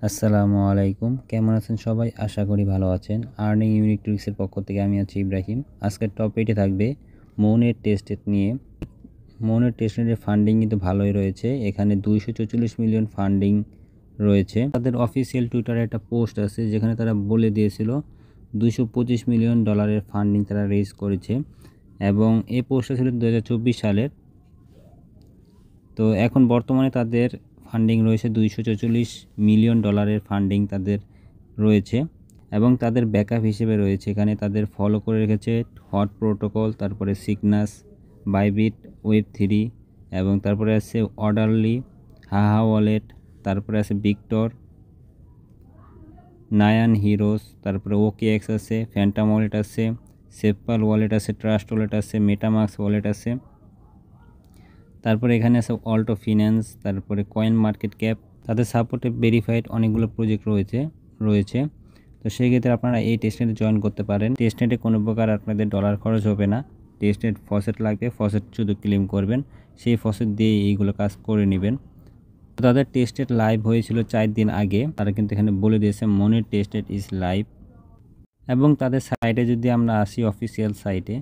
আসসালামু আলাইকুম, কেমন আছেন সবাই? আশা করি ভালো আছেন। আর্নিং ইউনিক ট্রিক্সের পক্ষ থেকে আমি আছি ইব্রাহিম। আজকের টপিকটি থাকবে মৌনের টেস্টেড নিয়ে। মৌনের টেস্টেডের ফান্ডিং কিন্তু ভালোই রয়েছে। এখানে 244 মিলিয়ন ফান্ডিং রয়েছে। তাদের অফিসিয়াল টুইটারে একটা পোস্ট আছে যেখানে তারা বলে দিয়েছিল 225 মিলিয়ন ডলারের ফান্ডিং তারা রেজ করেছে, এবং এই পোস্টটা ছিল 2024 সালের। তো এখন বর্তমানে তাদের ফান্ডিং রয়েছে 244 মিলিয়ন ডলারের ফান্ডিং তাদের রয়েছে, এবং তাদের ব্যাকআপ হিসেবে রয়েছে এখানে তাদের ফলো করে রেখেছে হট প্রোটোকল, তারপরে সিগনাস, বাইবিট, ওয়েব3, এবং তারপরে আছে অর্ডারলি, হাহা ওয়ালেট, তারপরে আছে ভিক্টর, নায়ান হিরোস, তারপরে ওকেএক্স আছে, ফ্যান্টাম ওয়ালেট আছে, সেফপাল ওয়ালেট আছে, ট্রাস্ট ওয়ালেট আছে, মেটামাক্স ওয়ালেট আছে, তারপরে এখানে আছে অল্টো ফিন্যান্স, তারপরে কয়েন মার্কেট ক্যাপ। তাদের সাপোর্টে ভেরিফাইড অনেকগুলো প্রজেক্ট রয়েছে। তো সেই ক্ষেত্রে আপনারা এই টেস্টনেটে জয়েন করতে পারেন। টেস্টনেটে কোনো প্রকার আপনাদের ডলার খরচ হবে না। টেস্টনেট ফসেট লাগবে, ফসেট শুধু ক্লেম করবেন, সেই ফসেট দিয়ে এইগুলো কাজ করে নেবেন। তো তাদের টেস্টনেট লাইভ হয়েছিল 4 দিন আগে। তারা কিন্তু এখানে বলে দিয়েছে মনির টেস্টনেট ইজ লাইভ। এবং তাদের সাইটে যদি আমরা আসি, অফিসিয়াল সাইটে,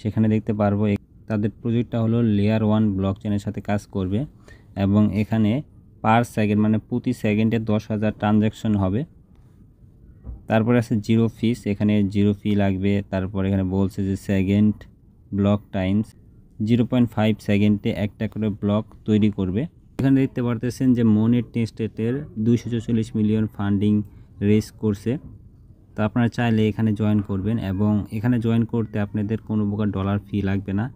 সেখানে দেখতে পারবো তাদের প্রজেক্টটা হলো লেয়ার 1 ব্লক চেনের সাথে কাজ করবে, এবং এখানে পার সেকেন্ড মানে প্রতি সেকেন্ডে 10,000 ট্রানজ্যাকশন হবে। তারপরে আছে জিরো ফিস, এখানে জিরো ফি লাগবে। তারপর এখানে বলছে যে সেকেন্ড ব্লক টাইমস 0.5 সেকেন্ডে একটা করে ব্লক তৈরি করবে। এখানে দেখতে পারতেছেন যে মনির টেস্টেটের 244 মিলিয়ন ফান্ডিং রেজ করছে। তো আপনারা চাইলে এখানে জয়েন করবেন, এবং এখানে জয়েন করতে আপনাদের কোনো প্রকার ডলার ফি লাগবে না,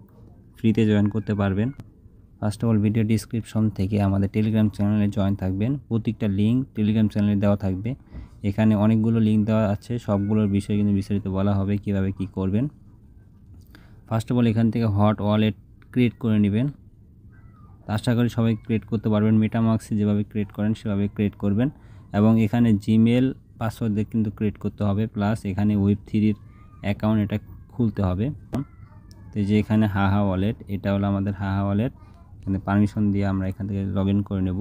ফ্রিতে জয়েন করতে পারবেন। First of all video description থেকে আমাদের টেলিগ্রাম চ্যানেলে জয়েন থাকবেন। প্রত্যেকটা লিঙ্ক টেলিগ্রাম চ্যানেলে দেওয়া থাকবে। এখানে অনেকগুলো লিঙ্ক দেওয়া আছে, সবগুলোর বিষয়ে কিন্তু বিস্তারিত বলা হবে কিভাবে কি করবেন। ফার্স্ট অফ অল এখান থেকে হট ওয়ালেট ক্রিয়েট করে নেবেন। আশা করি সবাই ক্রিয়েট করতে পারবেন। মেটামাক্সে যেভাবে ক্রিয়েট করেন সেভাবে ক্রিয়েট করবেন, এবং এখানে জিমেল পাসওয়ার্ড দিয়ে কিন্তু ক্রিয়েট করতে হবে। প্লাস এখানে ওয়েব3 অ্যাকাউন্ট এটা খুলতে হবে। তো যে এখানে হাহা ওয়ালেট, এটা হলো আমাদের হাহা ওয়ালেট। এখানে পারমিশন দিয়ে আমরা এখান থেকে লগ ইন করে নেব।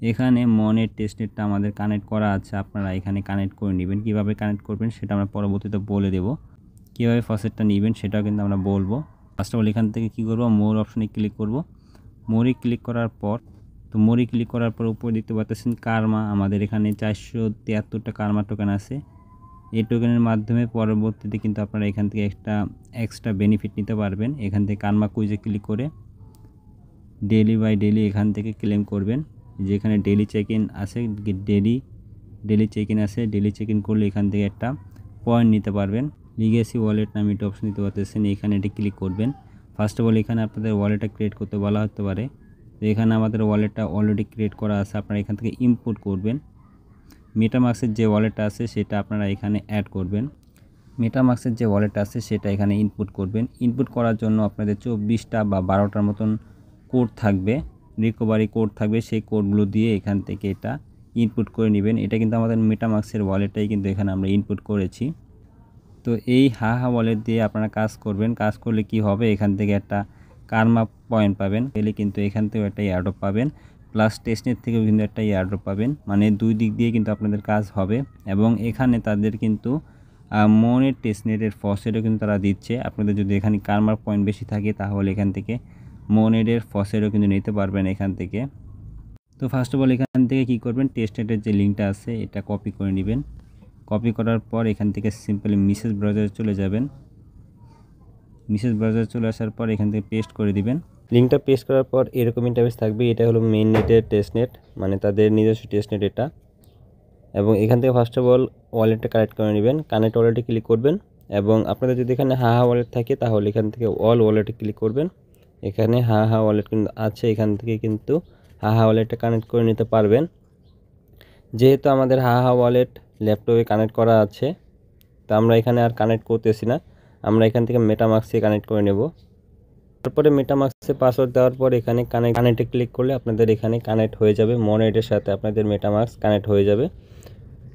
এখানে মনের টেস্টনেটটা আমাদের কানেক্ট করা আছে, আপনারা এখানে কানেক্ট করে নেবেন। কিভাবে কানেক্ট করবেন সেটা আমরা পরবর্তীতে বলে দেব। কীভাবে ফসেটটা নেবেন সেটাও কিন্তু আমরা বলবো। ফার্স্ট অফ অল এখান থেকে কী করবো, মোর অপশনে ক্লিক করব। মোরে ক্লিক করার পর উপরে দেখতে পাচ্ছেন কার্মা। আমাদের এখানে 473টা কার্মা টোকেন আছে। এই টোকেনের মাধ্যমে পরবর্তীতে কিন্তু আপনারা এখান থেকে একটা এক্সট্রা বেনিফিট নিতে পারবেন। এখান থেকে কার্মা কুইজে ক্লিক করে ডেলি বাই ডেলি এখান থেকে ক্লেম করবেন। যেখানে ডেলি চেক ইন আছে, ডেলি চেক ইন আছে, ডেলি চেক ইন করলে এখান থেকে একটা পয়েন্ট নিতে পারবেন। লিগেসি ওয়ালেট নামে একটা অপশন দিতে পারতেছেন, এখানে এটি ক্লিক করবেন। ফার্স্ট অফ অল এখানে আপনাদের ওয়ালেটটা ক্রিয়েট করতে বলা হতে পারে। তো এখানে আমাদের ওয়ালেটটা অলরেডি ক্রিয়েট করা আছে, আপনারা এখান থেকে ইম্পোর্ট করবেন। মেটামাক্সের যে ওয়ালেটটা আছে সেটা আপনারা এখানে অ্যাড করবেন। মেটামাক্সের যে ওয়ালেটটা আছে সেটা এখানে ইনপুট করবেন। ইনপুট করার জন্য আপনাদের 24টা বা 12টার মতন কোড থাকবে, রিকভারি কোড থাকবে। সেই কোডগুলো দিয়ে এখান থেকে এটা ইনপুট করে নেবেন। এটা কিন্তু আমাদের মেটামাক্সের ওয়ালেটটাই কিন্তু এখানে আমরা ইনপুট করেছি। তো এই হাহা ওয়ালেট দিয়ে আপনারা কাজ করবেন। কাজ করলে কি হবে, এখান থেকে একটা কার্মা পয়েন্ট পাবেন, পেলে কিন্তু এখান থেকেও একটা এয়ারড্রপ পাবেন, প্লাস টেস্টনেট থেকেও কিন্তু একটা এয়ারড্রপ পাবেন। মানে দুই দিক দিয়ে কিন্তু আপনাদের কাজ হবে। এবং এখানে তাদের কিন্তু মনের টেস্টনেটের ফসেটও কিন্তু তারা দিচ্ছে। আপনাদের যদি এখানে কার্মার পয়েন্ট বেশি থাকে তাহলে এখান থেকে মনেটের ফসেটও কিন্তু নিতে পারবেন এখান থেকে। তো ফার্স্ট অফ অল এখান থেকে কী করবেন, টেস্টনেটের যে লিঙ্কটা আছে এটা কপি করে নেবেন। কপি করার পর এখান থেকে সিম্পলি মেসেজ ব্রাউজারে চলে যাবেন। মেসেজ ব্রাউজারে চলে আসার পর এখান থেকে পেস্ট করে দিবেন। লিঙ্কটা পেস্ট করার পর এরকম ইন্টারফেস থাকবে। এটা হলো মেইন নেটের টেস্টনেট, মানে তাদের নিজস্ব টেস্টনেট এটা। এবং এখান থেকে ফার্স্ট অফ অল ওয়ালেটটা কানেক্ট করে নেবেন। কানেক্ট ওয়ালেটে ক্লিক করবেন, এবং আপনাদের যদি এখানে হাহা ওয়ালেট থাকে তাহলে এখান থেকে অল ওয়ালেটে ক্লিক করবেন। এখানে হাহা ওয়ালেট কিন্তু আছে, এখান থেকে কিন্তু হাহা ওয়ালেটটা কানেক্ট করে নিতে পারবেন। যেহেতু আমাদের হাহা ওয়ালেট ল্যাপটপে কানেক্ট করা আছে, তো আমরা এখানে আর কানেক্ট করতেছি না, আমরা এখান থেকে মেটামাক্সে কানেক্ট করে নেব। তারপরে মেটামাক্সে পাসওয়ার্ড দেওয়ার পর এখানে কানেক্টে ক্লিক করলে আপনাদের এখানে কানেক্ট হয়ে যাবে, মনেটের সাথে আপনাদের মেটামাক্স কানেক্ট হয়ে যাবে।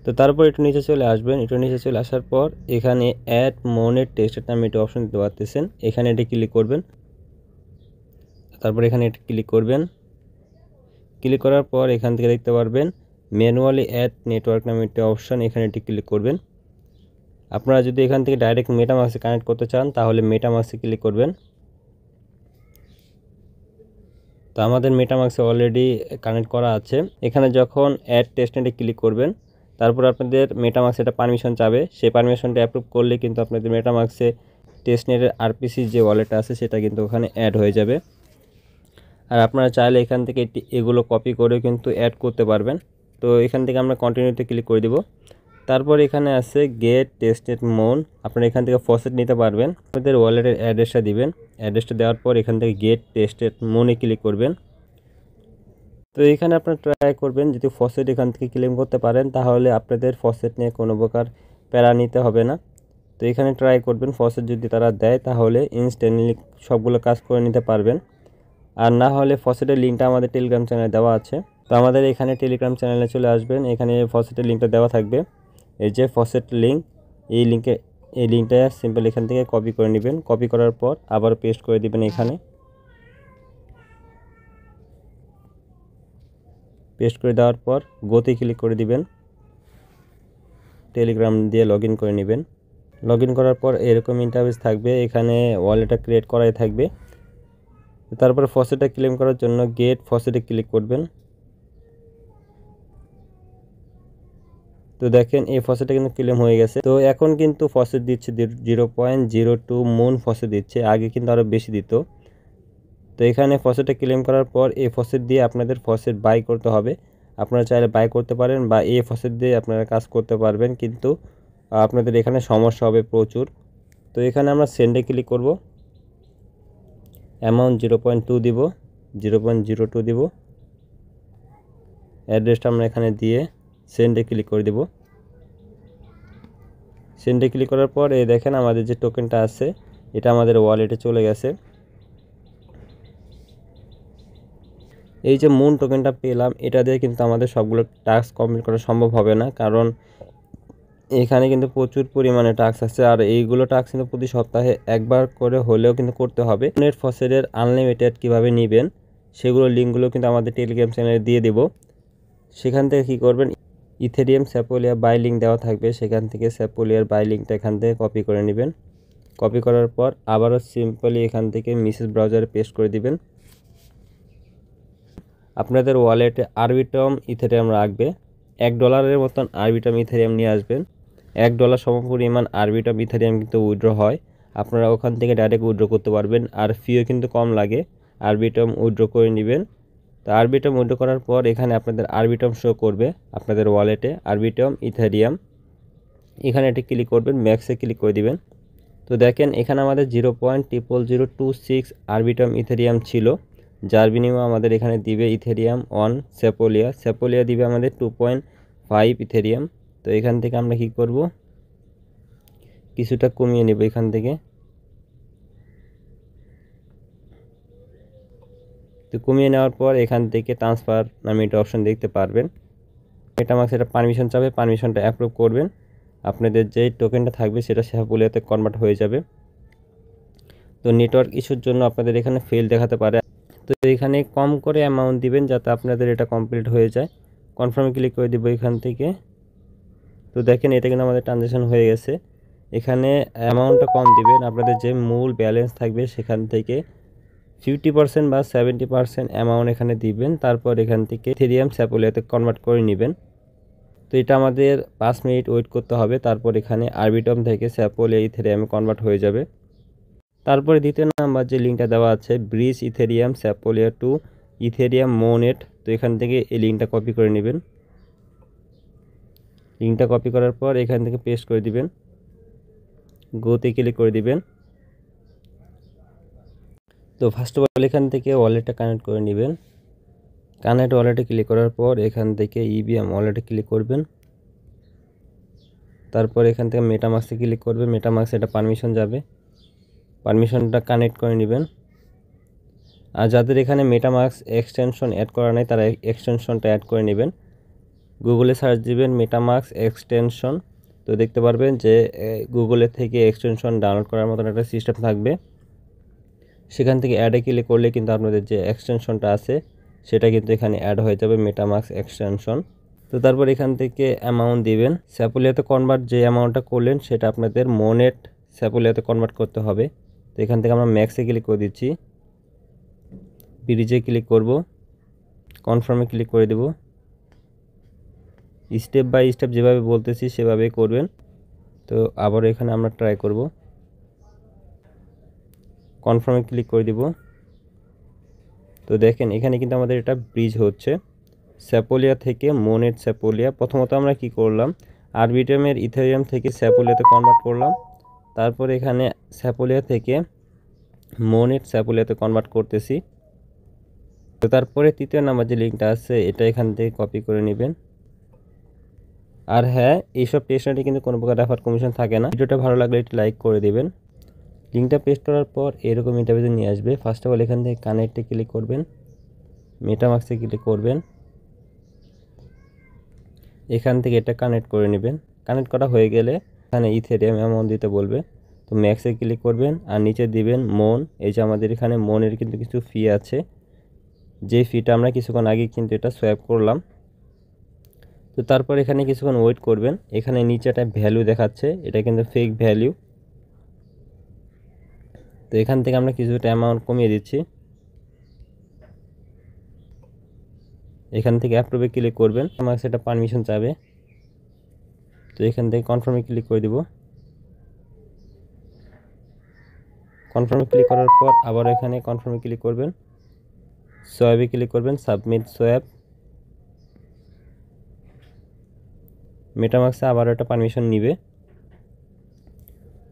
তো তারপর একটু নিচে চলে আসবেন। একটু নিচে চলে আসার পর এখানে অ্যাড মনেট টেস্টেড নামে একটা অপশন দিতে পারতেছেন, এখানে এটি ক্লিক করবেন। তারপর এখানে এটি ক্লিক করবেন। ক্লিক করার পর এখান থেকে দেখতে পারবেন ম্যানুয়ালি অ্যাড নেটওয়ার্ক নামে একটা অপশান, এখানে এটি ক্লিক করবেন। আপনারা যদি এখান থেকে ডাইরেক্ট মেটামাস্কে কানেক্ট করতে চান তাহলে মেটামাস্কে ক্লিক করবেন। তো আমাদের মেটামাস্কে অলরেডি কানেক্ট করা আছে। এখানে যখন অ্যাড টেস্টনেটে ক্লিক করবেন তারপর আপনাদের মেটামাস্কে একটা পারমিশন চাবে, সেই পারমিশনটা অ্যাপ্রুভ করলে কিন্তু আপনাদের মেটামাস্কে টেস্টনেটের আরপিসি যে ওয়ালেট আছে সেটা কিন্তু ওখানে অ্যাড হয়ে যাবে। আর আপনারা চাইলে এখান থেকে এগুলো কপি করে কিন্তু অ্যাড করতে পারবেন। তো এখান থেকে আমরা কন্টিনিউতে ক্লিক করে দিব। তারপর এখানে আছে গেট টেস্টেড মন, আপনারা এখান থেকে ফসেট নিতে পারবেন। আপনাদের ওয়ালেটের অ্যাড্রেসটা দিবেন, অ্যাড্রেসটা দেওয়ার পর এখান থেকে গেট টেস্টেড মনে ক্লিক করবেন। তো এখানে আপনারা ট্রাই করবেন যদি ফসেট এখান থেকে ক্লেম করতে পারেন তাহলে আপনাদের ফসেট নিয়ে কোনো প্রকার প্যারা নিতে হবে না। তো এখানে ট্রাই করবেন, ফসেট যদি তারা দেয় তাহলে ইনস্ট্যান্টলি সবগুলো কাজ করে নিতে পারবেন। আর না হলে ফসেটের লিঙ্কটা আমাদের টেলিগ্রাম চ্যানেলে দেওয়া আছে। তো আমাদের এখানে টেলিগ্রাম চ্যানেলে চলে আসবেন, এখানে ফসেটের লিঙ্কটা দেওয়া থাকবে। এই যে ফসেট লিঙ্ক, এই লিঙ্কটা সিম্পল এখান থেকে কপি করে নেবেন। কপি করার পর আবার পেস্ট করে দিবেন এখানে। পেস্ট করে দেওয়ার পর গোতে ক্লিক করে দিবেন। টেলিগ্রাম দিয়ে লগ ইন করে নেবেন। লগ ইন করার পর এরকম ইন্টারফেস থাকবে, এখানে ওয়ালেটটা ক্রিয়েট করাই থাকবে। তারপর ফসেটটা ক্লেম করার জন্য গেট ফসেটে ক্লিক করবেন। তো দেখেন এই ফসেটটা কিন্তু ক্লেম হয়ে গেছে। তো এখন কিন্তু ফসেট দিচ্ছে 0.02 মুন ফসেট দিচ্ছে, আগে কিন্তু আরও বেশি দিত। তো এখানে ফসেটটা ক্লেম করার পর এই ফসেট দিয়ে আপনাদের ফসেট বাই করতে হবে। আপনারা চাইলে বাই করতে পারেন বা এই ফসেট দিয়ে আপনারা কাজ করতে পারবেন, কিন্তু আপনাদের এখানে সমস্যা হবে প্রচুর। তো এখানে আমরা সেন্ডে ক্লিক করব, অ্যামাউন্ট 0.2 দিব, 0.02 দিব, অ্যাড্রেসটা আমরা এখানে দিয়ে সেন্ডে ক্লিক করে দেব। সেন্ডে ক্লিক করার পর এই দেখেন আমাদের যে টোকেনটা আছে এটা আমাদের ওয়ালেটে চলে গেছে। এই যে মুন টোকেনটা পেলাম এটা দিয়ে কিন্তু আমাদের সবগুলো টাস্ক কমপ্লিট করা সম্ভব হবে না, কারণ এখানে কিন্তু প্রচুর পরিমাণে টাস্ক আছে। আর এইগুলো টাস্ক কিন্তু প্রতি সপ্তাহে একবার করে হলেও কিন্তু করতে হবে। নেট ফসেটের আনলিমিটেড কিভাবে নেবেন সেগুলো লিঙ্কগুলো কিন্তু আমাদের টেলিগ্রাম চ্যানেলে দিয়ে দেব। সেখান থেকে কী করবেন, ইথেরিয়াম স্যাপোলিয়া বাই লিঙ্ক দেওয়া থাকবে, সেখান থেকে স্যাপোলিয়ার বাই লিঙ্কটা এখান থেকে কপি করে নেবেন। কপি করার পর আবারও সিম্পলি এখান থেকে মেসেজ ব্রাউজারে পেস্ট করে দিবেন। আপনাদের ওয়ালেটে আরবিটম ইথেরিয়াম রাখবে, $1 মতন আরবিটম ইথেরিয়াম নিয়ে আসবেন। $1 সমপরিমাণ আরবিটম ইথেরিয়াম কিন্তু উইথড্র হয়, আপনারা ওখান থেকে ডাইরেক্ট উইথড্র করতে পারবেন। আর ফিও কিন্তু কম লাগে, আরবিটম উইথড্র করে নেবেন। তো আরবিটম উইথড্র করার পর এখানে আপনাদের আরবিটম শো করবে আপনাদের ওয়ালেটে, আরবিটম ইথেরিয়াম। এখানে এটি ক্লিক করবেন, ম্যাক্সে ক্লিক করে দিবেন। তো দেখেন এখানে আমাদের 0.00026 আরবিটম ইথেরিয়াম ছিল, যার বিনিময়ে আমাদের এখানে দিবে ইথেরিয়াম অন স্যাপোলিয়া দিবে আমাদের 2.5 ইথেরিয়াম। তো এখান থেকে আমরা কি করব, কিছুটা কমিয়ে নেব এখান থেকে। তো কমিয়ে নেওয়ার পর এখান থেকে ট্রান্সফার নামে একটা অপশন দেখতে পারবেন, এটা আমাকে সেটা পারমিশন চাবে, পারমিশনটা অ্যাপ্রুভ করবেন। আপনাদের যেই টোকেনটা থাকবে সেটা স্যাপোলিয়াতে কনভার্ট হয়ে যাবে। তো নেটওয়ার্ক ইস্যুর জন্য আপনাদের এখানে ফেল দেখাতে পারে। তো এখানে কম করে অ্যামাউন্ট দিবেন যাতে আপনাদের এটা কমপ্লিট হয়ে যায়। কনফার্মে ক্লিক করে দিব এখান থেকে। তো দেখেন এটা কিন্তু আমাদের ট্রানজ্যাকশন হয়ে গেছে। এখানে অ্যামাউন্টটা কম দিবেন, আপনাদের যে মূল ব্যালেন্স থাকবে সেখান থেকে 50% বা 70% অ্যামাউন্ট এখানে দিবেন। তারপর এখান থেকে ইথেরিয়াম স্যাপোলিয়াতে কনভার্ট করে নেবেন। তো এটা আমাদের 5 মিনিট ওয়েট করতে হবে, তারপর এখানে আরবিটম থেকে স্যাপোলিয়া ইথেরিয়ামে কনভার্ট হয়ে যাবে। তারপরে দ্বিতীয় নাম্বার যে লিঙ্কটা দেওয়া আছে bridge Ethereum Sepolia to Ethereum mainnet, তো এখান থেকে এই লিঙ্কটা কপি করে নেবেন। লিঙ্কটা কপি করার পর এখান থেকে পেস্ট করে দিবেন, গোতে ক্লিক করে দিবেন। তো ফার্স্ট অফ অল এখান থেকে ওয়ালেটটা কানেক্ট করে নেবেন। কানেক্ট ওয়ালেটে ক্লিক করার পর এখান থেকে ইবিএম ওয়ালেটে ক্লিক করবেন। তারপর এখান থেকে মেটামাস্কে ক্লিক করবেন, মেটামাস্ক এটা পারমিশন যাবে, পারমিশনটা কানেক্ট করে নেবেন। আর যাদের এখানে মেটামাস্ক এক্সটেনশন অ্যাড করা নেই তারা এক্সটেনশনটা অ্যাড করে নেবেন। গুগলে সার্চ দিবেন মেটামাস্ক এক্সটেনশন, তো দেখতে পারবেন যে গুগলের থেকে এক্সটেনশন ডাউনলোড করার মতন একটা সিস্টেম থাকবে। সেখান থেকে অ্যাডে ক্লিক করলে কিন্তু আপনাদের যে এক্সটেনশনটা আছে সেটা কিন্তু এখানে অ্যাড হয়ে যাবে, মেটামাস্ক এক্সটেনশন। তো তো তারপর এখান থেকে অ্যামাউন্ট দিবেন। স্যাপোলিয়াতে কনভার্ট যে অ্যামাউন্টটা করলেন সেটা আপনাদের মোনেট স্যাপোলিয়াতে কনভার্ট করতে হবে। তো এখান থেকে আমরা ম্যাক্সে ক্লিক করে দিচ্ছি, ব্রিজে ক্লিক করব, কনফার্মে ক্লিক করে দেব। স্টেপ বাই স্টেপ যেভাবে বলতেছি সেভাবেই করবেন। তো আবার এখানে আমরা ট্রাই করব, কনফার্মে ক্লিক করে দিব। তো দেখেন এখানে কিন্তু আমাদের এটা ব্রিজ হচ্ছে স্যাপোলিয়া থেকে মোনেট স্যাপোলিয়া। প্রথমত আমরা কি করলাম, আরবিট্রামের ইথেরিয়াম থেকে স্যাপোলিয়াতে কনভার্ট করলাম, তারপর এখানে স্যাপোলিয়া থেকে মোনেট স্যাপোলিয়াতে কনভার্ট করতেছি। তো তারপরে তৃতীয় নাম্বার যে লিঙ্কটা আছে এটা এখান থেকে কপি করে নেবেন। আর হ্যাঁ, এইসব টেস্টে কিন্তু কোনো প্রকার রেফার কমিশন থাকে না। ভিডিওটা ভালো লাগলে একটু লাইক করে দেবেন। লিঙ্কটা পেস্ট করার পর এরকম ইন্টারভিউ নিয়ে আসবে। ফার্স্ট অফ অল এখান থেকে কানেক্টে ক্লিক করবেন, মেটামাক্সে ক্লিক করবেন, এখান থেকে এটা কানেক্ট করে নেবেন। কানেক্ট করা হয়ে গেলে এখানে ইথেরিয়াম অ্যামাউন্ট দিতে বলবে, তো ম্যাক্সে ক্লিক করবেন আর নিচে দিবেন মন। এই যে আমাদের এখানে মনের কিন্তু কিছু ফি আছে, যে ফিটা আমরা কিছুক্ষণ আগে কিন্তু এটা সোয়াইপ করলাম। তো তারপর এখানে কিছুক্ষণ ওয়েট করবেন। এখানে নিচে একটা ভ্যালু দেখাচ্ছে, এটা কিন্তু ফেক ভ্যালু। তো এখান থেকে আমরা কিছুটা অ্যামাউন্ট কমিয়ে দিচ্ছি। এখান থেকে অ্যাপ্রুভে ক্লিক করবেন, আমার সেটা পারমিশন চাবে। তো এখান থেকে কনফার্মে ক্লিক করে দিব। কনফার্মে ক্লিক করার পর আবার এখানে কনফার্মে ক্লিক করবেন, সোয়াবে ক্লিক করবেন, সাবমিট সোয়াব। মেটামাক্সে আবার একটা পারমিশন নিবে।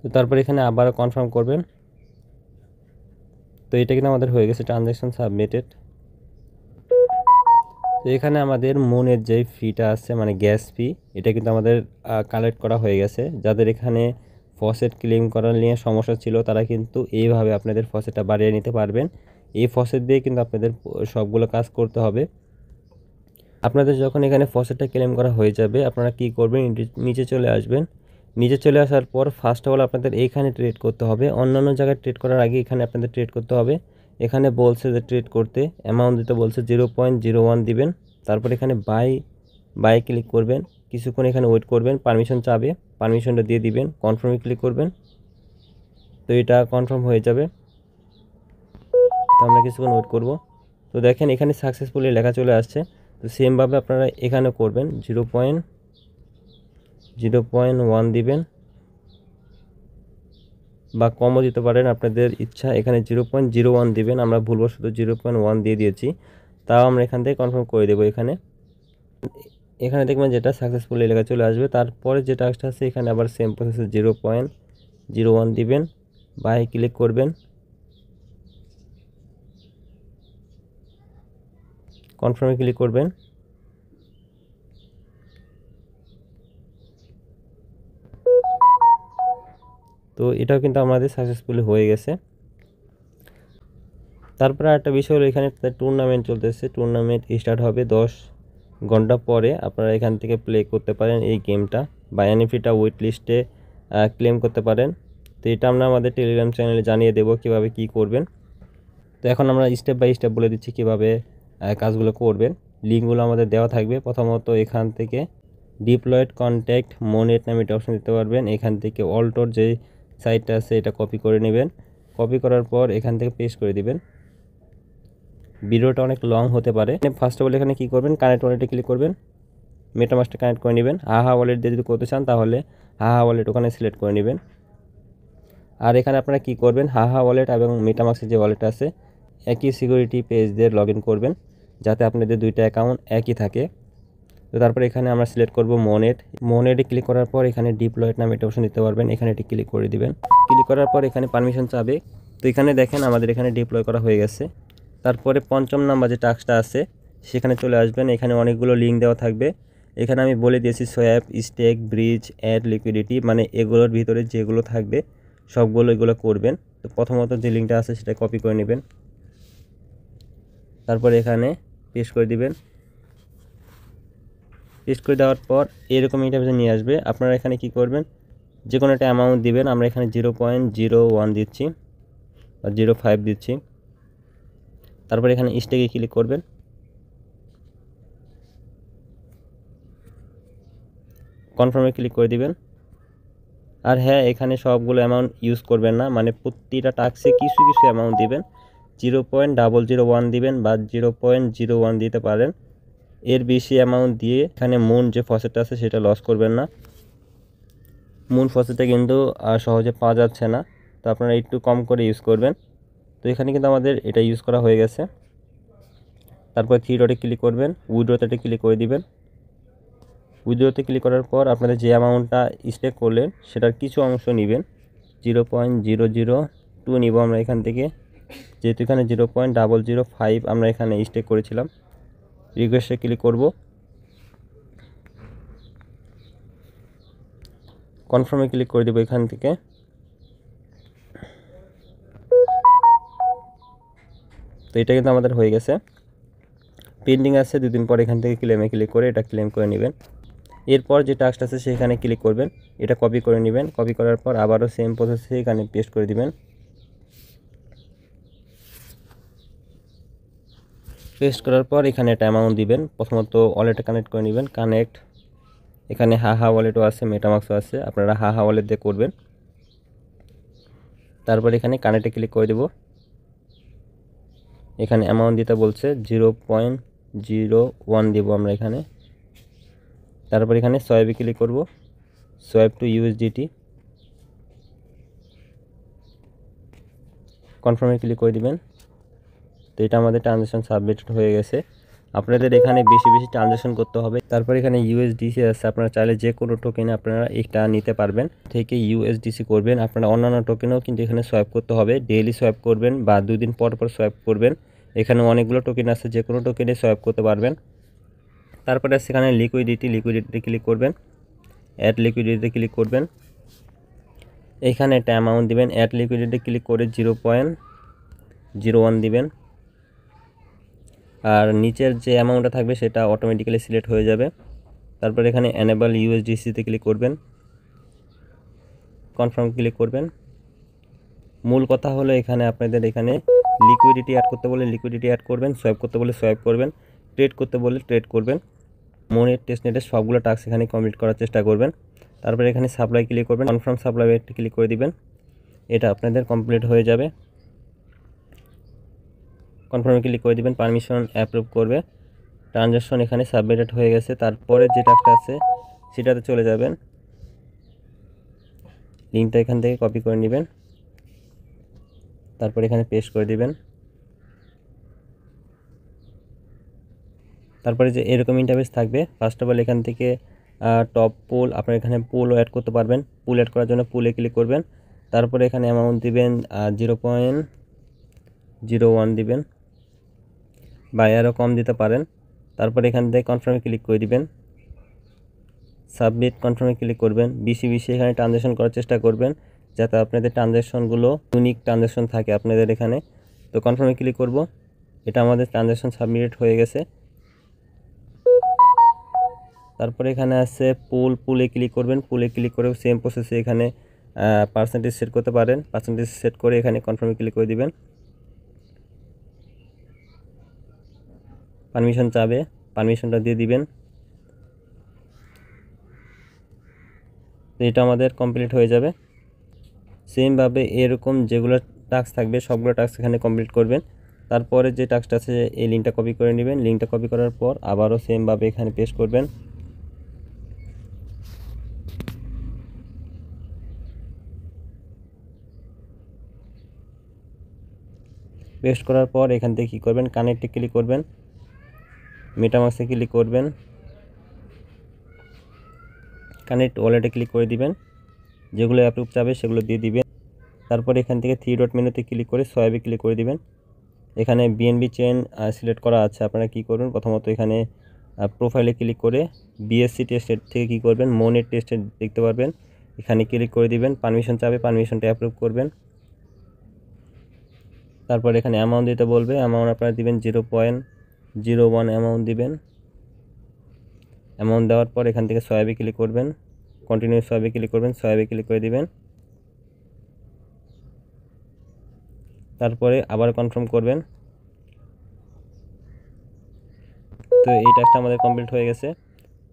তো তারপর এখানে আবারও কনফার্ম করবেন। তো এটা কিন্তু আমাদের হয়ে গেছে, ট্রানজ্যাকশন সাবমিটেড। তো এখানে আমাদের মনের যে ফিটা আছে মানে গ্যাস ফি, এটা কিন্তু আমাদের কালেক্ট করা হয়ে গেছে। যাদের এখানে ফসেট ক্লেম করার নিয়ে সমস্যা ছিল তারা কিন্তু এইভাবে আপনাদের ফসেটটা বাড়িয়ে নিতে পারবেন। এই ফসেট দিয়ে কিন্তু আপনাদের সবগুলো কাজ করতে হবে। আপনাদের যখন এখানে ফসেটটা ক্লেম করা হয়ে যাবে আপনারা কি করবেন, নিচে চলে আসবেন। নিচে চলে আসার পর ফার্স্ট অফ অল আপনাদের এইখানে ট্রেড করতে হবে। অন্যান্য জায়গায় ট্রেড করার আগে এখানে আপনাদের ট্রেড করতে হবে। এখানে বলছে যে ট্রেড করতে অ্যামাউন্ট দিতে বলছে 0.01 দিবেন। তারপর এখানে বাই ক্লিক করবেন, কিছুক্ষণ এখানে ওয়েট করবেন, পারমিশন চাবে, পারমিশনটা দিয়ে দিবেন, কনফার্মে ক্লিক করবেন। তো এটা কনফার্ম হয়ে যাবে। তো আমরা কিছুক্ষণ ওয়েট করব। তো দেখেন এখানে সাকসেসফুলি লেখা চলে আসছে। তো সেমভাবে আপনারা এখানে করবেন, 0.01 দিবেন বা কমও দিতে পারেন, আপনাদের ইচ্ছা। এখানে 0.01 দিবেন, আমরা ভুলবশত 0.1 দিয়ে দিয়েছি, তাও আমরা এখান থেকে কনফার্ম করে দেবো। এখানে দেখবেন যেটা সাকসেসফুলি লেখা চলে আসবে। তারপরে যে টাস্কটা আছে এখানে আবার সেম প্রসেসে 0.01 দিবেন, বাই ক্লিক করবেন, কনফার্মে ক্লিক করবেন। তো এটাও কিন্তু আমাদের সাকসেসফুলি হয়ে গেছে। তারপরে একটা বিষয় হলো এখানে টুর্নামেন্ট চলতেছে, টুর্নামেন্ট স্টার্ট হবে 10 ঘন্টা পরে। আপনারা এখান থেকে প্লে করতে পারেন এই গেমটা বা এনএফটিটা ওয়েট লিস্টে ক্লেম করতে পারেন। তো এটা আমরা আমাদের টেলিগ্রাম চ্যানেলে জানিয়ে দেবো কীভাবে কী করবেন। তো এখন আমরা স্টেপ বাই স্টেপ বলে দিচ্ছি কীভাবে কাজগুলো করবেন। লিঙ্কগুলো আমাদের দেওয়া থাকবে। প্রথমত এখান থেকে ডিপ্লয়েড কন্ট্যাক্ট মোনেট নামে একটা অপশন দিতে পারবেন। এখান থেকে অল্টোর যে সাইটটা আছে এটা কপি করে নেবেন। কপি করার পর এখান থেকে পেস্ট করে দিবেন। ভিডিওটা অনেক লং হতে পারে। ফার্স্ট অফ অল এখানে কী করবেন, কানেক্ট ওয়ালেটে ক্লিক করবেন, মেটামাস্কটা কানেক্ট করে নেবেন। হাহা ওয়ালেট দিয়ে যদি করতে চান তাহলে হাহা ওয়ালেট ওখানে সিলেক্ট করে নেবেন। আর এখানে আপনারা কী করবেন, হাহা ওয়ালেট এবং মেটামাস্কের যে ওয়ালেট আছে একই সিকিউরিটি পেজ দিয়ে লগ ইন করবেন, যাতে আপনাদের দুইটা অ্যাকাউন্ট একই থাকে। তো তারপর এখানে আমরা সিলেক্ট করব মোনেটে ক্লিক করার পর এখানে ডিপ্লয়েড নামে একটা অপশন দিতে পারবেন, এখানে এটি ক্লিক করে দিবেন। ক্লিক করার পর এখানে পারমিশন চাবে। তো এখানে দেখেন আমাদের এখানে ডিপ্লয় করা হয়ে গেছে। তারপরে পঞ্চম নাম্বার যে টাস্কটা আছে সেখানে চলে আসবেন। এখানে অনেকগুলো লিঙ্ক দেওয়া থাকবে। এখানে আমি বলে দিয়েছি swap, stake, bridge, add liquidity, মানে এগুলোর ভিতরে যেগুলো থাকবে সবগুলো এগুলো করবেন। তো প্রথমত যে লিঙ্কটা আছে সেটা কপি করে নেবেন, তারপরে এখানে পেস্ট করে দিবেন। পেস্ট করে দেওয়ার পর এরকম ইন্টারফেসে নিয়ে আসবে। আপনারা এখানে কি করবেন, যে কোনো একটা অ্যামাউন্ট দিবেন। আমরা এখানে 0.01 দিচ্ছি বা 0.5 দিচ্ছি। তারপর এখানে স্টেকে ক্লিক করবেন। কনফার্মে ক্লিক করে দিবেন। আর হ্যাঁ, এখানে সবগুলো অ্যামাউন্ট ইউজ করবেন না, মানে প্রতিটা টাস্কে কিছু কিছু অ্যামাউন্ট দিবেন। 0.001 দিবেন বা 0.01 দিতে পারেন। এর বেশি অ্যামাউন্ট দিয়ে এখানে মুন যে ফসেটটা আছে সেটা লস করবেন না। মুন ফসেটটা কিন্তু সহজে পাওয়া যাচ্ছে না, তো আপনারা একটু কম করে ইউজ করবেন। তো এখানে কিন্তু আমাদের এটা ইউজ করা হয়ে গেছে। তারপর থ্রি ডটে ক্লিক করবেন, উইথড্রতে ক্লিক করে দিবেন। উইথড্রতে ক্লিক করার পর আপনাদের যে অ্যামাউন্টটা স্টেক করলেন সেটার কিছু অংশ নেবেন। 0.002 নিব আমরা এখান থেকে, যেহেতু এখানে 0.005 আমরা এখানে স্টেক করেছিলাম। রিকোয়েস্টে ক্লিক করব, কনফার্মে ক্লিক করে দেবো এখান থেকে। তো এটা কিন্তু আমাদের হয়ে গেছে। পেন্ডিং আছে, 2 দিন পর এখান থেকে ক্লেমে ক্লিক করে এটা ক্লেম করে নেবেন। এরপর যে টাস্কটা আছে সেখানে ক্লিক করবেন, এটা কপি করে নেবেন। কপি করার পর আবারও সেম প্রসেসে এখানে পেস্ট করে দিবেন। পেস্ট করার পর এখানে একটা অ্যামাউন্ট দিবেন। প্রথমত ওয়ালেটে কানেক্ট করে নেবেন। কানেক্ট, এখানে হাহা ওয়ালেটও আছে, মেটামাক্সও আছে, আপনারা হাহা ওয়ালেট দিয়ে করবেন। তারপর এখানে কানেক্টে ক্লিক করে দেব। এখানে অ্যামাউন্ট দিতে বলছে 0.01 দিব আমরা এখানে। তারপর এখানে সোয়াইপে ক্লিক করব, সোয়াইপ টু ইউএসডিটি, কনফার্মে ক্লিক করে দিবেন। তো এটা আমাদের ট্রানজ্যাকশন সাবমিটেড হয়ে গেছে। আপনাদের এখানে বেশি বেশি ট্রানজ্যাকশন করতে হবে। তারপর এখানে ইউএসডিসি আছে, আপনারা চাইলে যে কোনো টোকেনে আপনারা এটা নিতে পারবেন। থেকে ইউএসডিসি করবেন। আপনারা অন্যান্য টোকেনেও কিন্তু এখানে সোয়াইপ করতে হবে, ডেইলি সোয়াইপ করবেন বা 2 দিন পর পর সোয়াইপ করবেন। এখানে অনেকগুলো টোকেন আছে, যে কোনো টোকেনে সোয়াইপ করতে পারবেন। তারপরে সেখানে লিকুইডিটি ক্লিক করবেন, অ্যাড লিকুইডিটিতে ক্লিক করবেন। এখানে একটা অ্যামাউন্ট দিবেন, অ্যাড লিকুইডিটি ক্লিক করে 0.01 দিবেন। আর নিচের যে অ্যামাউন্টটা থাকবে সেটা অটোমেটিক্যালি সিলেক্ট হয়ে যাবে। তারপর এখানে এনেবল ইউএসডিসিতে ক্লিক করবেন, কনফার্ম ক্লিক করবেন। মূল কথা হলো এখানে আপনাদের এখানে লিকুইডিটি অ্যাড করতে বলে লিকুইডিটি অ্যাড করবেন, সোয়াইপ করতে বলে সোয়াইপ করবেন, ট্রেড করতে বলে ট্রেড করবেন। মনের টেস্টনেটের সবগুলো টাস্ক এখানে কমপ্লিট করার চেষ্টা করবেন। তারপরে এখানে সাপ্লাই ক্লিক করবেন, কনফার্ম সাপ্লাই একটি ক্লিক করে দিবেন। এটা আপনাদের কমপ্লিট হয়ে যাবে। কনফার্মে ক্লিক করে দিবেন, পারমিশন অ্যাপ্রুভ করবে। ট্রানজ্যাকশন এখানে সাবমিটেড হয়ে গেছে। তারপরে যে টাস্কটা আছে সেটাতে চলে যাবেন। লিঙ্কটা এখান থেকে কপি করে নেবেন, তারপর এখানে পেস্ট করে দিবেন। তারপরে যে এরকম ইন্টারফেস থাকবে, ফার্স্ট অফ অল এখান থেকে টপ পুল, আপনারা এখানে পুলও অ্যাড করতে পারবেন। পুল অ্যাড করার জন্য পুলে ক্লিক করবেন। তারপরে এখানে অ্যামাউন্ট দিবেন 0.01 দিবেন বা আরও কম দিতে পারেন। তারপরে এখান থেকে কনফার্মে ক্লিক করে দিবেন, সাবমিট কনফার্মে ক্লিক করবেন। বেশি বেশি এখানে ট্রানজ্যাকশন করার চেষ্টা করবেন, যাতে আপনাদের ট্রানজ্যাকশনগুলো ইউনিক ট্রানজ্যাকশন থাকে আপনাদের এখানে। তো কনফার্মে ক্লিক করব। এটা আমাদের ট্রানজ্যাকশন সাবমিট হয়ে গেছে। তারপরে এখানে আছে পুলে ক্লিক করবেন। পুলে ক্লিক করে সেম প্রসেসে এখানে পার্সেন্টেজ সেট করতে পারেন। পার্সেন্টেজ সেট করে এখানে কনফার্মে ক্লিক করে দিবেন। পারমিশন চাবে, পারমিশনটা দিয়ে দিবেন। তো এটা আমাদের কমপ্লিট হয়ে যাবে। সেমভাবে এরকম যেগুলো টাস্ক থাকবে সবগুলো টাস্ক এখানে কমপ্লিট করবেন। তারপরে যে টাস্কটা আছে এই লিঙ্কটা কপি করে নেবেন। লিঙ্কটা কপি করার পর আবারও সেমভাবে এখানে পেস্ট করবেন। পেস্ট করার পর এখান থেকে কী করবেন, কানেক্টে ক্লিক করবেন, মেটামাক্সে ক্লিক করবেন, কানেক্ট ওয়ালেটে ক্লিক করে দিবেন। যেগুলো অ্যাপ্রুভ চাবে সেগুলো দিয়ে দিবেন। তারপর এখান থেকে থ্রি ডট মেনুতে ক্লিক করে সোয়াইপে ক্লিক করে দিবেন। এখানে বিএনবি চেইন সিলেক্ট করা আছে, আপনারা কী করবেন, প্রথমত এখানে প্রোফাইলে ক্লিক করে বিএসসি টেস্টের থেকে কী করবেন, মোনের টেস্টে দেখতে পারবেন। এখানে ক্লিক করে দিবেন, পারমিশন চাবে, পারমিশনটা অ্যাপ্রুভ করবেন। তারপর এখানে অ্যামাউন্ট দিতে বলবে, অ্যামাউন্ট আপনারা দিবেন 0.01 অ্যামাউন্ট দিবেন। অ্যামাউন্ট দেওয়ার পর এখান থেকে সোয়াইপে ক্লিক করবেন, কন্টিনিউ সোয়াইপে ক্লিক করবেন, সোয়াইপে ক্লিক করে দিবেন। তারপরে আবার কনফার্ম করবেন। তো এই টাস্কটা আমাদের কমপ্লিট হয়ে গেছে।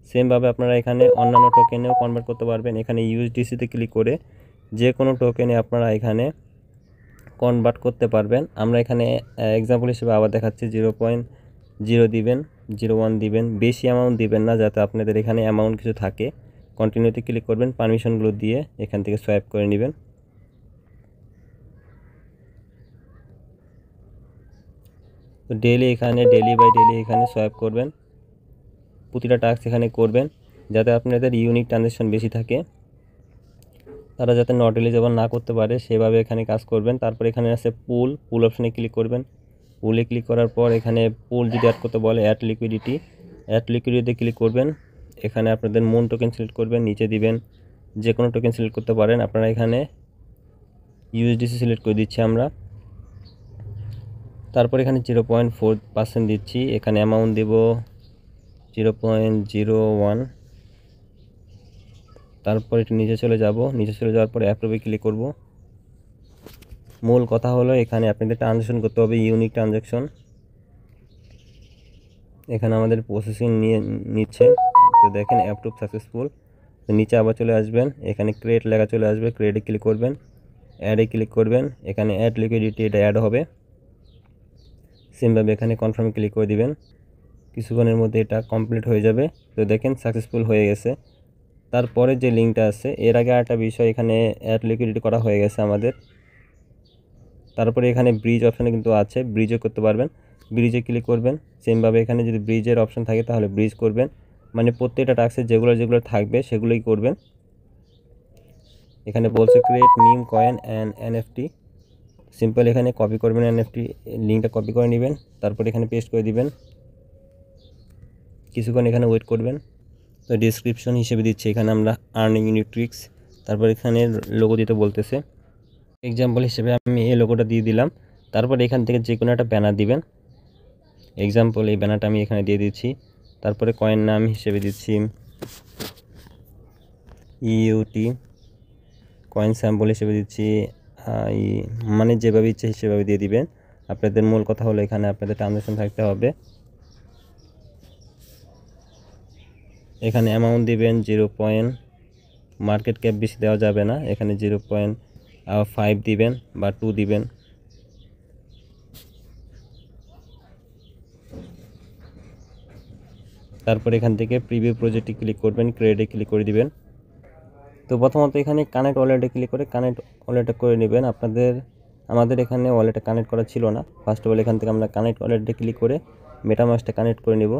সেমভাবে আপনারা এখানে অন্যান্য টোকেনেও কনভার্ট করতে পারবেন। এখানে ইউএসডিসিতে ক্লিক করে যে কোনো টোকেনে আপনারা এখানে কনভার্ট করতে পারবেন। আমরা এখানে এক্সাম্পল হিসেবে আবার দেখাচ্ছি 0.0 দিবেন, 0.1 দিবেন, বেশি অ্যামাউন্ট দিবেন না, যাতে আপনাদের এখানে অ্যামাউন্ট কিছু থাকে। কন্টিনিউতে ক্লিক করবেন, পারমিশনগুলো দিয়ে এখান থেকে সোয়াইপ করে নেবেন। তো ডেলি বাই ডেলি এখানে সোয়াইপ করবেন, প্রতিটা টাস্ক এখানে করবেন, যাতে আপনাদের ইউনিক ট্রানজ্যাকশন বেশি থাকে, তারা যাতে নট এলিজেবল না করতে পারে সেভাবে এখানে কাজ করবেন। তারপর এখানে আছে পুল অপশানে ক্লিক করবেন। পুলে ক্লিক করার পর এখানে পুল যদি অ্যাড করতে বলে অ্যাড লিকুইডিটি ক্লিক করবেন। এখানে আপনাদের মুন টোকেন সিলেক্ট করবেন, নিচে দিবেন যে কোনো টোকেন সিলেক্ট করতে পারেন। আপনারা এখানে ইউএসডিসি সিলেক্ট করে দিচ্ছি আমরা। তারপর এখানে 0.4% দিচ্ছি, এখানে অ্যামাউন্ট দেব 0.01। তারপর একটু নিচে চলে যাওয়ার পর অ্যাপ্রুভে ক্লিক করব। মূল কথা হলো এখানে আপনাদের ট্রানজ্যাকশন করতে হবে ইউনিক ট্রানজ্যাকশন। এখানে আমাদের প্রসেসিং নিচ্ছে, তো দেখেন অ্যাপ্রুভ সাকসেসফুল। তো নিচে আবার চলে আসবেন, এখানে ক্রিয়েট লেখা চলে আসবে, ক্রিয়েটে ক্লিক করবেন, অ্যাডে ক্লিক করবেন, এখানে অ্যাড লিকুইডিটি এটা অ্যাড হবে। সেমভাবে এখানে কনফার্মে ক্লিক করে দিবেন, কিছুক্ষণের মধ্যে এটা কমপ্লিট হয়ে যাবে। তো দেখেন সাকসেসফুল হয়ে গেছে। তারপরে যে লিঙ্কটা আছে, এর আগে একটা বিষয়, এখানে অ্যাড লিকুইডিটি করা হয়ে গেছে আমাদের। তারপরে এখানে ব্রিজ অপশানে কিন্তু আছে, ব্রিজও করতে পারবেন, ব্রিজে ক্লিক করবেন। সেমভাবে এখানে যদি ব্রিজের অপশান থাকে তাহলে ব্রিজ করবেন, মানে প্রত্যেকটা টাস্কে যেগুলো থাকবে সেগুলোই করবেন। এখানে বলছে create meme coin and NFT, simple এখানে কপি করবেন, এনএফটি লিঙ্কটা কপি করে নেবেন, তারপর এখানে পেস্ট করে দিবেন, কিছুক্ষণ এখানে ওয়েট করবেন। তো ডিসক্রিপশন হিসেবে দিচ্ছে এখানে আমরা আর্নিং ইউনিট্রিক্স, তারপর এখানে লোগো দিতে বলতেছে। এক্সাম্পল হিসেবে আমি এই লোগোটা দিয়ে দিলাম। তারপর এখান থেকে যে কোনো একটা ব্যানার দিবেন, এক্সাম্পল এই ব্যানারটা আমি এখানে দিয়ে দিচ্ছি। তারপরে কয়েন নাম হিসেবে দিচ্ছি ইউটি, কয়েন স্যাম্পল হিসেবে দিচ্ছি মানে যেভাবে ইচ্ছে সেভাবে দিয়ে দিবেন। আপনাদের মূল কথা হলো এখানে আপনাদের ট্রানজ্যাকশন থাকতে হবে। এখানে অ্যামাউন্ট দিবেন 0. মার্কেট ক্যাপ বেশি দেওয়া যাবে না, এখানে 0.5 দিবেন বা 2 দিবেন। তারপর এখান থেকে প্রিভিউ প্রজেক্টে ক্লিক করবেন, ক্রিয়েটে ক্লিক করে দিবেন। তো প্রথমত এখানে কানেক্ট ওয়ালেটে ক্লিক করে কানেক্ট ওয়ালেটে করে নেবেন। আমাদের এখানে ওয়ালেটে কানেক্ট করা ছিল না। ফার্স্ট অফ অল এখান থেকে আমরা কানেক্ট ওয়ালেটে ক্লিক করে মেটামাস্কটা কানেক্ট করে নেব।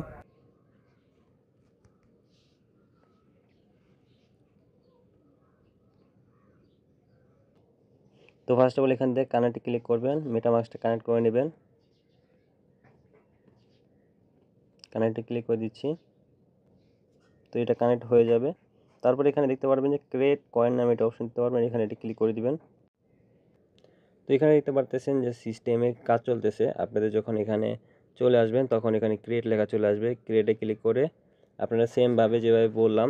তো ফার্স্ট অফ অল এখান থেকে কানেক্টে ক্লিক করবেন, মেটামাস্কটা কানেক্ট করে নেবেন। কানেক্টে ক্লিক করে দিচ্ছি, তো এটা কানেক্ট হয়ে যাবে। তারপর এখানে দেখতে পারবেন যে ক্রিয়েট কয়েন নামে একটা অপশন দিতে পারবেন, এখানে এটা ক্লিক করে দিবেন। তো এখানে দেখতে পারতেছেন যে সিস্টেমে কাজ চলতেছে। আপনাদের যখন এখানে চলে আসবেন তখন এখানে ক্রিয়েট লেখা চলে আসবে, ক্রিয়েটে ক্লিক করে আপনারা সেমভাবে যেভাবে বললাম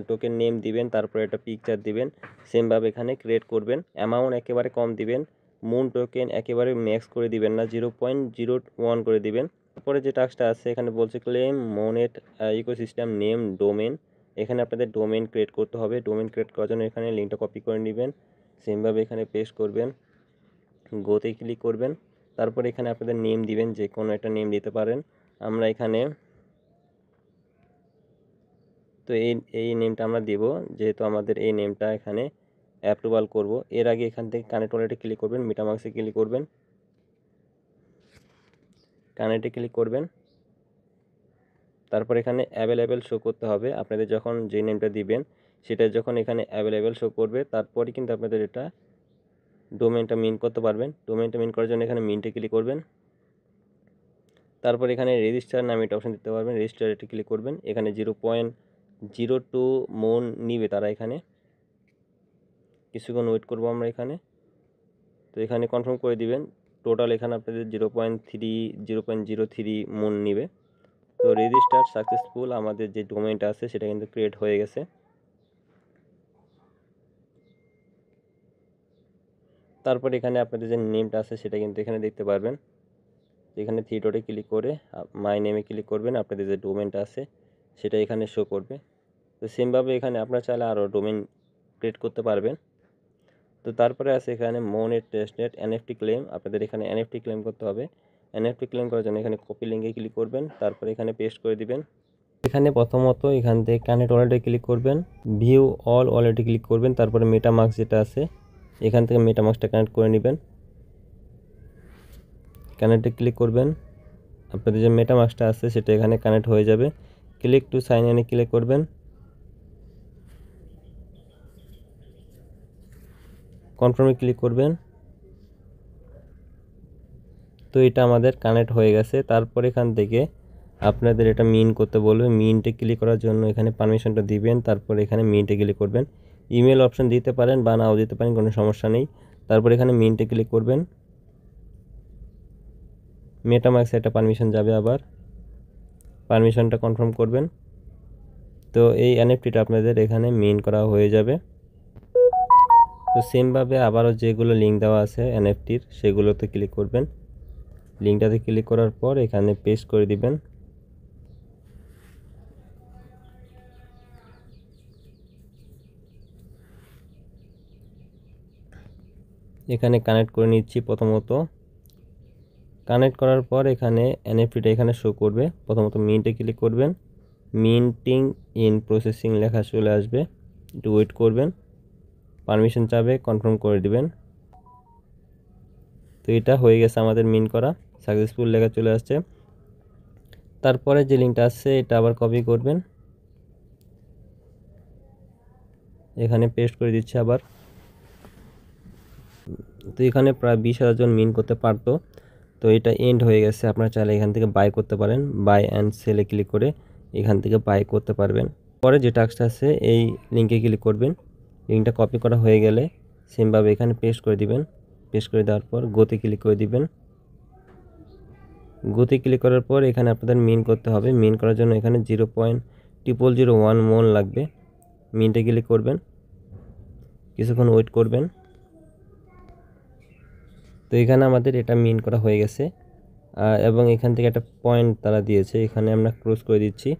টোকেন নেম দিবেন, তারপরে একটা পিকচার দিবেন, সেমভাবে এখানে ক্রিয়েট করবেন। অ্যামাউন্ট একেবারে কম দিবেন, মুন টোকেন একেবারে ম্যাক্স করে দিবেন না, 0.01 করে দিবেন। তারপরে যে টাস্কটা আছে এখানে বলছে claim Monet ecosystem name domain, এখানে আপনাদের ডোমেন ক্রিয়েট করতে হবে। ডোমেন ক্রিয়েট করার জন্য এখানে লিঙ্কটা কপি করে নেবেন, সেমভাবে এখানে পেস্ট করবেন, গোতে ক্লিক করবেন। তারপর এখানে আপনাদের নেম দিবেন, যে কোনো একটা নেম দিতে পারেন। আমরা এখানে তো এই নেমটা আমরা দিব, যেহেতু আমাদের এই নেমটা এখানে অ্যাপ্রুভাল করব। এর আগে এখান থেকে কানেক্ট ওয়ালেটে ক্লিক করবেন, মেটামাস্কে ক্লিক করবেন, কানেক্টে ক্লিক করবেন। তারপর এখানে অ্যাভেলেবেল শো করতে হবে, আপনাদের যখন যে নেমটা দিবেন সেটা যখন এখানে অ্যাভেলেবেল শো করবে তারপরে কিন্তু আপনাদের এটা ডোমেনটা মিন করতে পারবেন। ডোমেনটা মিন করার জন্য এখানে মিন্টে ক্লিক করবেন। তারপর এখানে রেজিস্টার নামে একটা অপশন দিতে পারবেন, রেজিস্টার এটা ক্লিক করবেন। এখানে 0.02 মন নিবে তারা, এখানে কিছুক্ষণ ওয়েট করবো আমরা এখানে। তো এখানে কনফার্ম করে দিবেন, টোটাল এখানে আপনাদের 0.03 মন নিবে। তো রেজিস্টার সাকসেসফুল, আমাদের যে ডোমেনটা আছে সেটা কিন্তু ক্রিয়েট হয়ে গেছে। তারপর এখানে আপনাদের যে নেমটা আছে সেটা কিন্তু এখানে দেখতে পারবেন। এখানে থ্রি ডটে ক্লিক করে মাই নেমে ক্লিক করবেন, আপনাদের যে ডোমেনটা আছে সেটা এখানে শো করবে। তো সেমভাবে এখানে আপনারা চাইলে আরও ডোমেইন ক্রিয়েট করতে পারবেন। তো তারপরে আছে এখানে মোনেট টেস্টনেট এনএফটি ক্লেম। আপনাদের এখানে এনএফটি ক্লেম করতে হবে। এনএফটি ক্লেম করার জন্য এখানে কপি লিঙ্কে ক্লিক করবেন, তারপরে এখানে পেস্ট করে দিবেন। এখানে প্রথমত এখান থেকে কানেক্ট ওয়ালেটে ক্লিক করবেন, ভিউ অল ওয়ালেটে ক্লিক করবেন, তারপরে মেটামাস্ক যেটা আছে এখান থেকে মেটামাস্কটা কানেক্ট করে নেবেন। কানেক্টে ক্লিক করবেন, আপনাদের যে মেটামাস্কটা আছে সেটা এখানে কানেক্ট হয়ে যাবে। ক্লিক টু সাইন ইনে ক্লিক করবেন, কনফার্মে ক্লিক করবেন। তো এটা আমাদের কানেক্ট হয়ে গেছে। তারপর এখান থেকে আপনাদের এটা মিন করতে বলবে, মিনটে ক্লিক করার জন্য এখানে পারমিশনটা দিবেন, তারপর এখানে মিনটে ক্লিক করবেন। ইমেল অপশন দিতে পারেন বা নাও দিতে পারেন, কোনো সমস্যা নেই। তারপর এখানে মিনটে ক্লিক করবেন, মেটামাস্কে একটা পারমিশন যাবে, আবার পারমিশনটা কনফার্ম করবেন। তো এই এনএফটিটা আপনাদের এখানে মিন করা হয়ে যাবে। তো সেমভাবে আবারও যেগুলো লিঙ্ক দেওয়া আছে এনএফটির সেগুলোতে ক্লিক করবেন। লিঙ্কটাতে ক্লিক করার পর এখানে পেস্ট করে দিবেন। এখানে কানেক্ট করে নিচ্ছি। প্রথমত কানেক্ট করার পর এখানে এনএফটিটা এখানে শো করবে। প্রথমত মিন্টে ক্লিক করবেন, মিন্টিং ইন প্রসেসিং লেখা চলে আসবে, একটু ওয়েট করবেন। পারমিশন চাবে, কনফার্ম করে দিবেন। তো এটা হয়ে গেছে আমাদের মিন করা, সাকসেসফুল লেখা চলে আসছে। তারপরে যে লিঙ্কটা আসছে এটা আবার কপি করবেন, এখানে পেস্ট করে দিচ্ছি আবার। তো এখানে প্রায় 20,000 জন মিন করতে পারতো। তো এটা এন্ড হয়ে গেছে। আপনারা চাইলে এখান থেকে বাই করতে পারেন, বাই অ্যান্ড সেলে ক্লিক করে এখান থেকে বাই করতে পারবেন। পরে যে টাস্কটা আছে এই লিঙ্কে ক্লিক করবেন। লিঙ্কটা কপি করা হয়ে গেলে সেমভাবে এখানে পেস্ট করে দিবেন। পেস্ট করে দেওয়ার পর গোতে ক্লিক করে দিবেন। গোতে ক্লিক করার পর এখানে আপনাদের মিন করতে হবে। মিন করার জন্য এখানে 0.0001 মন লাগবে। মিনটে ক্লিক করবেন, কিছুক্ষণ ওয়েট করবেন। তো এখানে আমাদের এটা মিন করা হয়ে গেছে এবং এখান থেকে একটা পয়েন্ট তারা দিয়েছে, এখানে আমরা ক্রস করে দিচ্ছি।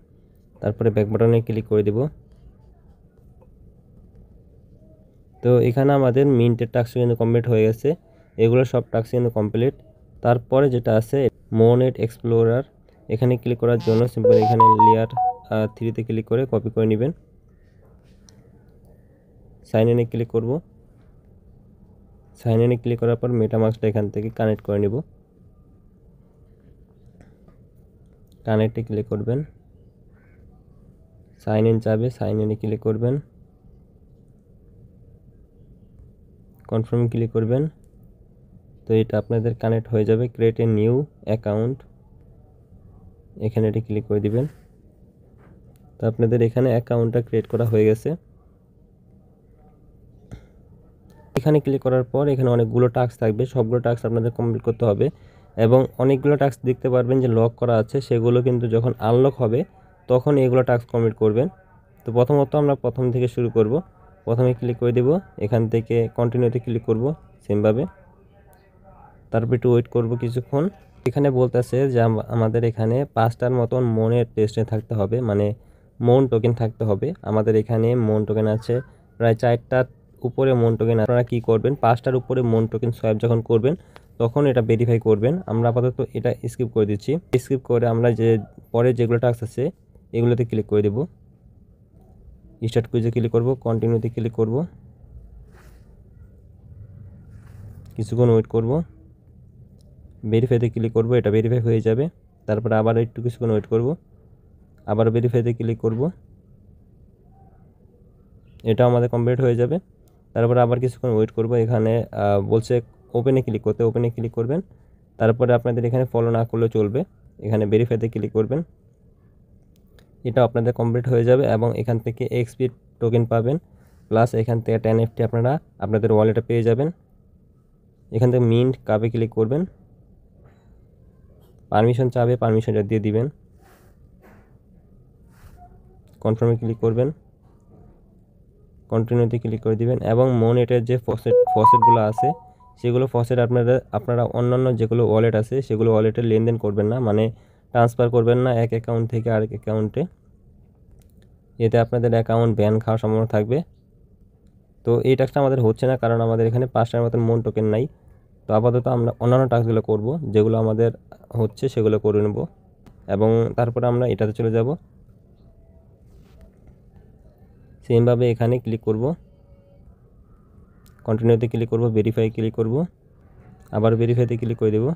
তারপরে ব্যাক বাটনে ক্লিক করে দেব। তো এখানে আমাদের মিন্টের টাস্ক কিন্তু কমপ্লিট হয়ে গেছে। এগুলো সব টাস্ক কিন্তু কমপ্লিট। তারপরে যেটা আছে মোনেট এক্সপ্লোরার, এখানে ক্লিক করার জন্য সিম্পল এখানে লেয়ার 3তে ক্লিক করে কপি করে নেবেন। সাইন ইনে ক্লিক করব। সাইন ইনে ক্লিক করার পর মেটামাস্কটা এখান থেকে কানেক্ট করে নেব। কানেক্টে ক্লিক করবেন, সাইন ইন চাবে, সাইন ইনে ক্লিক করবেন, কনফার্ম ক্লিক করবেন। তো এটা আপনাদের কানেক্ট হয়ে যাবে। ক্রিয়েট এ নিউ অ্যাকাউন্ট, এখানে এটি ক্লিক করে দিবেন। তো আপনাদের এখানে অ্যাকাউন্টটা ক্রিয়েট করা হয়ে গেছে। এখানে ক্লিক করার পর এখানে অনেকগুলো টাস্ক থাকবে, সবগুলো টাস্ক আপনাদের কমপ্লিট করতে হবে এবং অনেকগুলো টাস্ক দেখতে পারবেন যে লক করা আছে, সেগুলো কিন্তু যখন আনলক হবে তখন এগুলো টাস্ক কমপ্লিট করবেন। তো প্রথমত আমরা প্রথম থেকে শুরু করব। প্রথমে ক্লিক করে দেব, এখান থেকে কন্টিনিউতে ক্লিক করব সেমভাবে। তারপর একটু ওয়েট করব কিছুক্ষণ। এখানে বলতেছে যে আমাদের এখানে 5টার মতন মনের টেস্টে থাকতে হবে, মানে মন টোকেন থাকতে হবে। আমাদের এখানে মন টোকেন আছে প্রায় 4টার উপরে মন টোকেন। আপনারা কি করবেন, 5টার উপরে মন টোকেন সোয়াইপ যখন করবেন তখন এটা ভেরিফাই করবেন। আমরা আপাতত এটা স্কিপ করে দিচ্ছি। স্কিপ করে আমরা যে পরে যেগুলো টাস্ক আছে এগুলোতে ক্লিক করে দেব। স্টার্ট কুইজে ক্লিক করব, কন্টিনিউতে ক্লিক করব, কিছুক্ষণ ওয়েট করব, ভেরিফাইতে ক্লিক করব, এটা ভেরিফাই হয়ে যাবে। তারপর আবার একটু কিছুক্ষণ ওয়েট করব, আবার ভেরিফাইতে ক্লিক করব, এটা আমাদের কমপ্লিট হয়ে যাবে। তারপর আবার কিছুক্ষণ ওয়েট করব। এখানে বলছে ওপেনে ক্লিক করতে, ওপেনে ক্লিক করবেন। তারপরে আপনাদের এখানে ফলো না করলেও চলবে, এখানে ভেরিফাইতে ক্লিক করবেন। এটা আপনাদের কমপ্লিট হয়ে যাবে এবং এখান থেকে এক্সপি টোকেন পাবেন, প্লাস এখান থেকে 10 NFT আপনারা আপনাদের ওয়ালেটে পেয়ে যাবেন। এখান থেকে মিন্ট কাপে ক্লিক করবেন, পারমিশন চাবে, পারমিশনটা দিয়ে দিবেন, কনফার্মে ক্লিক করবেন, কন্টিনিউতে ক্লিক করে দিবেন এবং মোনেটের যে ফসেটগুলো আছে সেগুলো ফসেট আপনারা অন্যান্য যেগুলো ওয়ালেট আছে সেগুলো ওয়ালেটে লেনদেন করবেন না, মানে ট্রান্সফার করবেন না এক অ্যাকাউন্ট থেকে আরেক অ্যাকাউন্টে। এতে আপনাদের অ্যাকাউন্ট ব্যান খাওয়ার সম্ভাবনা থাকবে। তো এই টাস্কটা আমাদের হচ্ছে না, কারণ আমাদের এখানে 5টার মতন মন টোকেন নাই। তো আপাতত আমরা অন্যান্য টাস্কগুলো করব, যেগুলো আমাদের হচ্ছে সেগুলো করে নেব, এবং তারপরে আমরা এটাতে চলে যাব। সেমভাবে এখানে ক্লিক করব, কন্টিনিউতে ক্লিক করব, ভেরিফাই ক্লিক করব, আবার ভেরিফাইতে ক্লিক করে দেব,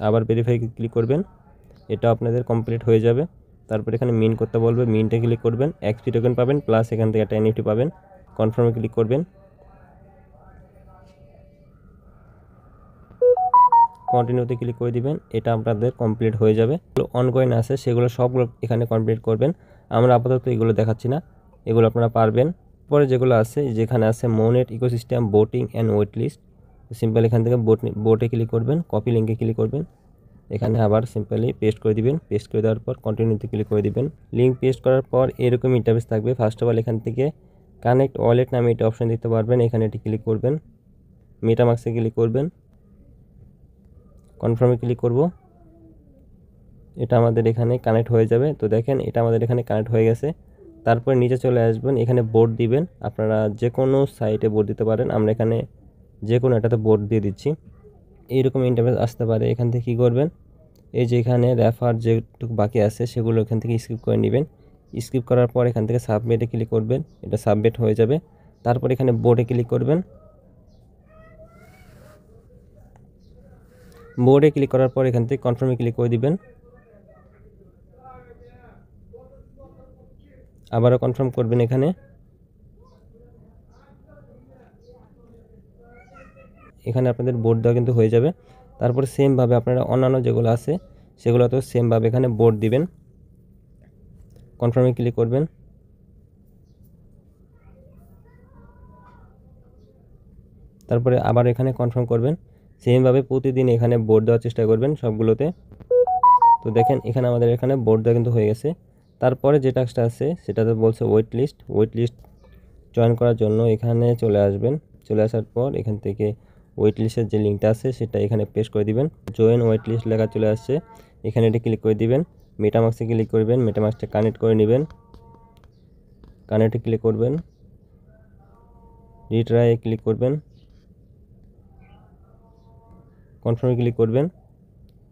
আবার ভেরিফাই ক্লিক করবেন। এটা আপনাদের কমপ্লিট হয়ে যাবে। তারপর এখানে মিন করতে বলবে, মিনটে ক্লিক করবেন, এক্সপি টোকেন পাবেন, প্লাস এখান থেকে একটা এনএফটি পাবেন। কনফার্মে ক্লিক করবেন, কন্টিনিউতে ক্লিক করে দিবেন। এটা আপনাদের কমপ্লিট হয়ে যাবে। অনগোয়িং আছে সেগুলো সবগুলো এখানে কমপ্লিট করবেন। আমরা আপাতত এগুলো দেখাচ্ছি না, এগুলো আপনারা পারবেন। পরে যেগুলো আছে, যেখানে আছে মোনেট ইকোসিস্টেম, বোটিং অ্যান্ড ওয়েট লিস্ট, সিম্পল এখান থেকে বোটে ক্লিক করবেন, কপি লিঙ্কে ক্লিক করবেন, এখানে আবার সিম্পলি পেস্ট করে দিবেন। পেস্ট করে দেওয়ার পর কন্টিনিউতে ক্লিক করে দিবেন। লিঙ্ক পেস্ট করার পর এরকম ইন্টারফেস থাকবে। ফার্স্ট অফ অল এখান থেকে কানেক্ট ওয়ালেট নামে এটা অপশন দিতে পারবেন, এখানে এটি ক্লিক করবেন, মেটামাক্সে ক্লিক করবেন, কনফার্মে ক্লিক করব। এটা আমাদের এখানে কানেক্ট হয়ে যাবে। তো দেখেন এটা আমাদের এখানে কানেক্ট হয়ে গেছে। তারপর নিচে চলে আসবেন, এখানে বোর্ড দিবেন। আপনারা যে কোনো সাইটে বোর্ড দিতে পারেন, আমরা এখানে যে কোনো এটাতে বোর্ড দিয়ে দিচ্ছি। এইরকম ইন্টারফেস আসতে পারে। এখান থেকে কী করবেন, এই যে এখানে রেফার যেটুকু বাকি আছে সেগুলো এখান থেকে স্কিপ করে নেবেন। স্কিপ করার পর এখান থেকে সাবমিটে ক্লিক করবেন, এটা সাবমিট হয়ে যাবে। তারপর এখানে বোর্ডে ক্লিক করবেন, বোর্ডে ক্লিক করার পর এখান থেকে কনফার্মে ক্লিক করে দিবেন, আবারও কনফার্ম করবেন। এখানে আপনাদের বোর্ড দেওয়া কিন্তু হয়ে যাবে। তারপর সেমভাবে আপনারা অন্যান্য যেগুলো আছে সেগুলোতেও সেমভাবে এখানে বোর্ড দিবেন, কনফার্মে ক্লিক করবেন। তারপরে আবার এখানে কনফার্ম করবেন। সেমভাবে প্রতিদিন এখানে বোর্ড দেওয়ার চেষ্টা করবেন সবগুলোতে। তো দেখেন এখানে আমাদের এখানে বোর্ড দেওয়া কিন্তু হয়ে গেছে। তারপরে যে টাস্কটা আছে সেটাতে বলছে ওয়েট লিস্ট জয়েন করার জন্য এখানে চলে আসবেন। চলে আসার পর এখান থেকে ওয়েট লিস্টের যে লিঙ্কটা আছে সেটা এখানে পেস্ট করে দিবেন। জয়েন ওয়েট লিস্ট লেখা চলে আসছে, এখানে এটি ক্লিক করে দিবেন। মেটামাক্সে ক্লিক করবেন, মেটামাক্সটা কানেক্ট করে নেবেন, কানেক্টে ক্লিক করবেন, রিট্রাইয়ে ক্লিক করবেন, কনফার্মে ক্লিক করবেন।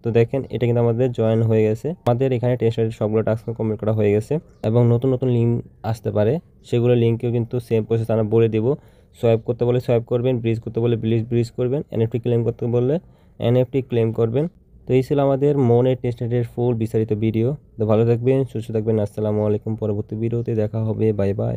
তো দেখেন এটা কিন্তু আমাদের জয়েন হয়ে গেছে। আমাদের এখানে টেস্ট সবগুলো টাস্ক কমপ্লিট করা হয়ে গেছে, এবং নতুন নতুন লিঙ্ক আসতে পারে, সেগুলো লিঙ্কেও কিন্তু সেম প্রসেস আমরা বলে দেবো। সোয়াইপ করতে বলে সোয়াইপ করবেন, ব্রিজ করতে বলে ব্রিজ করবেন, এনএফটি ক্লেম করতে বললে এনএফটি ক্লেম করবেন। তো এই ছিল আমাদের মোনেট টেস্টের ফুল বিস্তারিত ভিডিও। তো ভালো থাকবেন, সুস্থ থাকবেন, আসসালামু আলাইকুম। পরবর্তী ভিডিওতে দেখা হবে, বাই বাই।